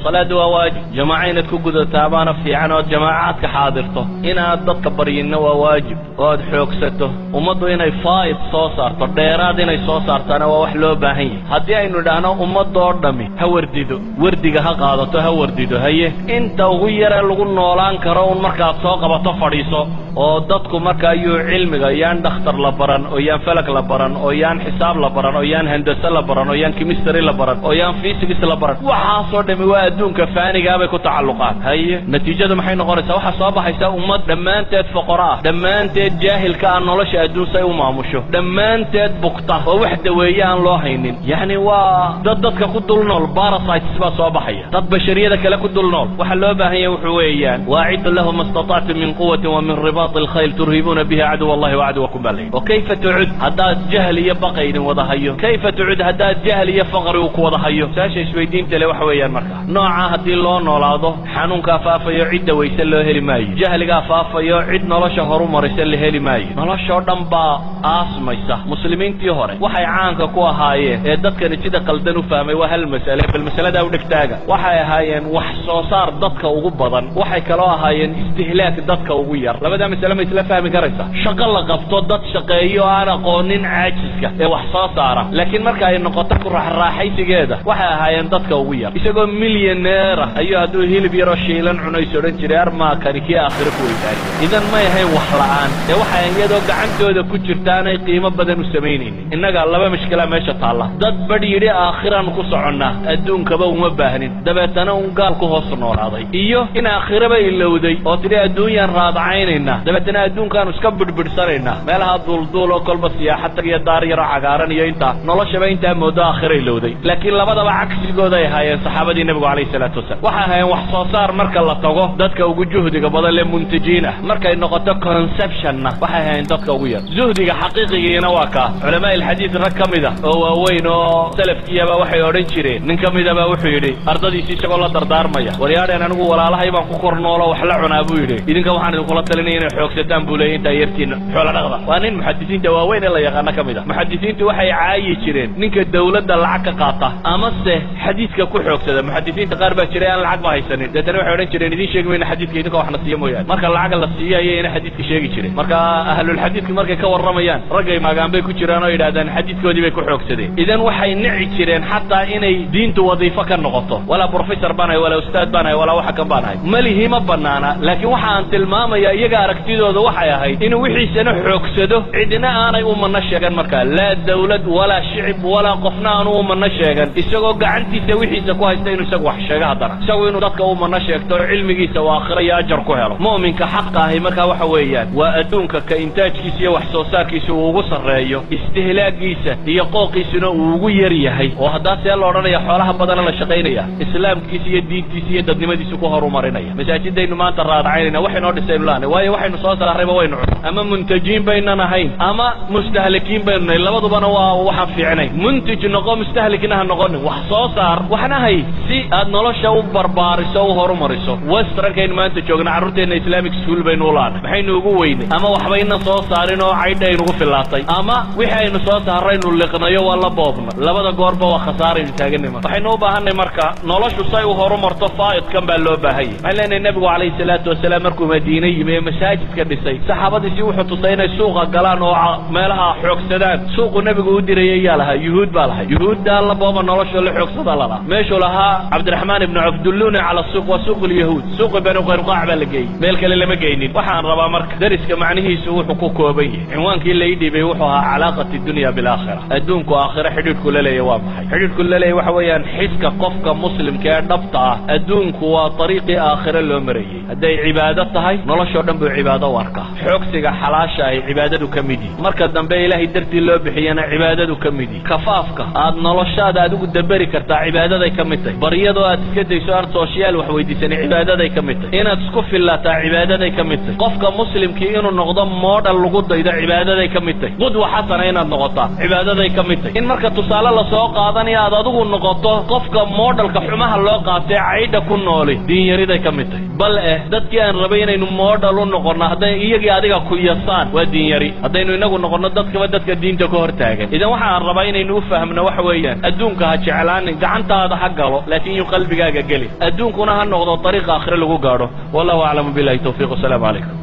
salaadu waa waajib jamaaca inaad ku gudataa baana fiican oo jamaacaadka xaadirto inaad dadka baryinna waa waajib oo aad xoogsato ummaddu inay faa'id soo saarto dheeraad inay soo saartaana waa wax loo baahan yahay haddii aynu idhaahno ummadoo dhammi ha wardido wardiga ha qaadato ha wardido haye inta ugu yara lagu noolaan karo un markaad soo qabato fadhiiso oo dadku marka ayuu cilmiga yaan dhakhtar la baran oo yaan falag la baran oo yaan xisaab la baran oo yaan handasa la baran oo yaan chemistry la baran oo yaan physics la baran waxaasoo dhami waa adduunka faanigaa bay ku tacalluqaan haye natiijadu maxay noqonaysaa waxaa soo baxaysa ummad dhammaanteed foqora ah dhammaanteed jaahilka aan nolosha adduun say u maamusho dhammaanteed bugta oo wax daweeye aan loo haynin yacni waa dadka ku dul nool parasites baa soo baxaya dad bashariyada kale ku dul nool waxa loo baahan yahay wuxuu weeyaan waaciddu lahum mastata'tum min quwatin wa min ribaat alkhayl turhibuna biha caduwa allahi wa caduwakum baa layidhi wakayfa tucud haddaad jahl iyo baqa idin wada hayo kayfa tucud haddaad jahl iyo faqri uu ku wada hayo saasha isweydiinta le waxa weeyaan marka nooca haddii loo noolaado xanuunkaa faafayo cidda wayse loo heli maayo jahligaa faafayo cid nolosha horu maraysa la heli maayo noloshoo dhan baa aasmaysa muslimiintii hore waxay caanka ku ahaayeen ee dadkani sida qaldan u fahmay waa hal mas'ale bal mas'aladaa u dhegtaaga waxay ahaayeen wax soo saar dadka ugu badan waxay kaloo ahaayeen istihlaak dadka ugu yar labada mas'ale ma isla fahmi karaysa shaqo la qabto dad shaqeeyo aan aqoonin caajiska ee wax soo saara laakiin marka ay noqoto ku raaxaysigeeda waxay ahaayeen dadka ugu yar isagoo milyaneera ayuu hadduu hilib yaroo shiilan cunayso odhan jiray armaa kani kii aakhiro ku weydaari idan may ahayn wax la'aan ee waxay iyadoo gacantooda ku jirtaanay qiimo badan u samaynaynin innaga laba mashkila meesha taalla dad badh yidhi aakhiraan ku soconnaa adduunkaba uma baahnin dabeetana un gaal ku hoos noolaaday iyo in aakhiraba ilowday oo tidhi adduunyaan raadacaynaynaa dabeetana adduunkaanu iska bidhbidhsanaynaa meelaha duulduul oo kolba siyaaxad tag iyo daar yaroo cagaaran iyo intaa noloshaba intaa moodo aakhira ilowday laakiin labadaba cagsigooda ay ahaayeen saxaabadii nebigu calayhi salaatu wasalaam waxay ahaayeen wax soo saar marka la tago dadka ugu juhdiga badan lee muntajiin ah markay noqoto conceptionna waxay ahaayeen dadka ugu yar zuhdiga xaqiiqigiina waa kaa culamaa ilxadiid rag ka mid ah oo waaweyn oo salafkiyaba waxay odhan jireen nin ka midaba wuxuu yidhi ardadiisi isagoo la dardaarmaya waryaadheen anigu walaalahay baan ku kor noolo wax la cunaa buu yidhi idinka waxaan idinkula talinaya inay xoogsataan buu leeyay intaa yartiina xoola dhaqda waa nin muxadisiinta waaweyn ee la yaqaano ka mid ah muxadisiintu waxay caayi jireen ninka dawladda lacag ka qaata amase xadiidka ku xoogsada muxadisiinta qaar baa jiray aan lacag ba haysanin deetana waxay odhan jireen idiin sheegi mayna xadiidka idinka waxna siiya mooyaane marka lacag la siiyo ayayna xadiidka sheegi jireen marka ahlulxadiidku markay ka warramayaan raggay maagaan bay ku jiraan oo yidhahdaan xadiidkoodii bay ku xoogsadeen idan waxay nici jireen xataa inay diintu wadiifo ka noqoto walaa professor baan ahay walaa ustaad baan ahay walaa waxa kan baan ahay malihi ma banaana laakiin waxa aan tilmaamaya iyaga aragtidooda waxay ahayd inuu wixiisana xoogsado cidina aanay u manno sheegan markaa laa dawlad walaa shicib walaa qofna aanu u manno sheegan isagoo gacantiisa wixiisa ku haysta inuu isagu wax sheego haddana isagu inuu dadka u manno sheegto oo cilmigiisa uu aakhiro iyo ajar ku helo mu'minka xaqa ahi markaa waxa weeyaan waa adduunka ka intaajkiisa iyo wax soo saarkiisa uu ugu sarreeyo istihlaagiisa iyo qooqiisuna uu ugu yar yahay oo haddaa see la odhanaya xoolaha badana la shaqaynaya islaamkiisa iyo diintiisa iyo dadnimadiisa ku horumarinaya masaajidaynu maanta raadacaynayna waxaynoo dhisaynu lahanay waayo waxaynu soo saarrayba waynu cun ama muntajiin baynan ahayn ama mustahlikiin baynu nahay labadubana waa waxaan fiicnayn muntij noqo mustahlikna ha noqonin wax soo saar waxna hay si aad nolosha u barbaariso u horumariso westerankaynu maanta joogna carruurteenna islamic school baynu u lahanay maxaynu ugu weynay ama waxbayna soo saarin oo caydha aynugu fillaatay ama wixii aynu soo saarraynu liqnayo waa la boobna labada goorba waa khasaaraynu taaganay marka waxaynu u baahanay marka noloshu say u horumarto faa'idkan baa loo baahanyay waxaan leenahay nebigu calayhi salaatu wasalaam markuu madiine yimi ee masaajidka dhisay saxaabadiisii wuxuu tusay inay suuqa galaan oo meelaha xoogsadaan suuqu nebigu u dirayay yaa lahaa yuhuud baa lahay yuhuuddaa la booba nolosha la xoogsada lalaha meeshuu lahaa cabdiraxmaan ibnu cawf dulluuna cala suuq waa suuq lyahuud suuqi banu qaynuqaac baa la geeyey meel kale lama geynin waxaan rabaa marka dariska macnihiisu wuxuu ku kooban yahay cinwaankii la ii dhiibay wuxuu ahaa calaaqati dunya bilaakhira adduunku aakhira xidhiidhku la leeya waa maxay xidhiidhku la leeya waxa weeyaan xiska qofka muslimka ee dhabta ah adduunku waa ariiqii aakhira loo marayey hadday cibaado tahay noloshoo dhan buu cibaado u arkaa xoogsiga xalaasha ahi cibaadadu ka mid yihi marka dambe ilaahay dartii loo bixiyana cibaadadu ka mid yihi kafaafka aad noloshaada adigu daberi kartaa cibaadaday ka mid tahay baryadoo aad iska dayso aan sooshiyaal wax weydiisanay cibaadaday ka mid tahay inaad isku fillataa cibaadaday ka mid tahay qofka muslimkii inuu noqdo moodhal lagu daydo cibaadaday ka mid tahay qudwa xasana inaad noqotaa cibaadaday ka mid tahay in marka tusaale lasoo qaadanayo aad adigu noqoto qofka moodhalka xumaha loo qaatee caydha ku nooli diinyariday ka mid tahay bal dadkii aan rabay inaynu moodhal u noqonno hadday iyagii adiga ku yasaan waa diinyari haddaynu inagu noqonno dadkaba dadka diinta ka hor taagan idan waxaan rabaa inaynu u fahmno waxa weeyaan adduunka ha jeclaanin gacantaada ha galo laakiin qalbigaaga geli adduunkuna ha noqdo طريق aakhire lagu gaadho wallahu a'lamu billahi tawfiiq. Assalamu alaykum.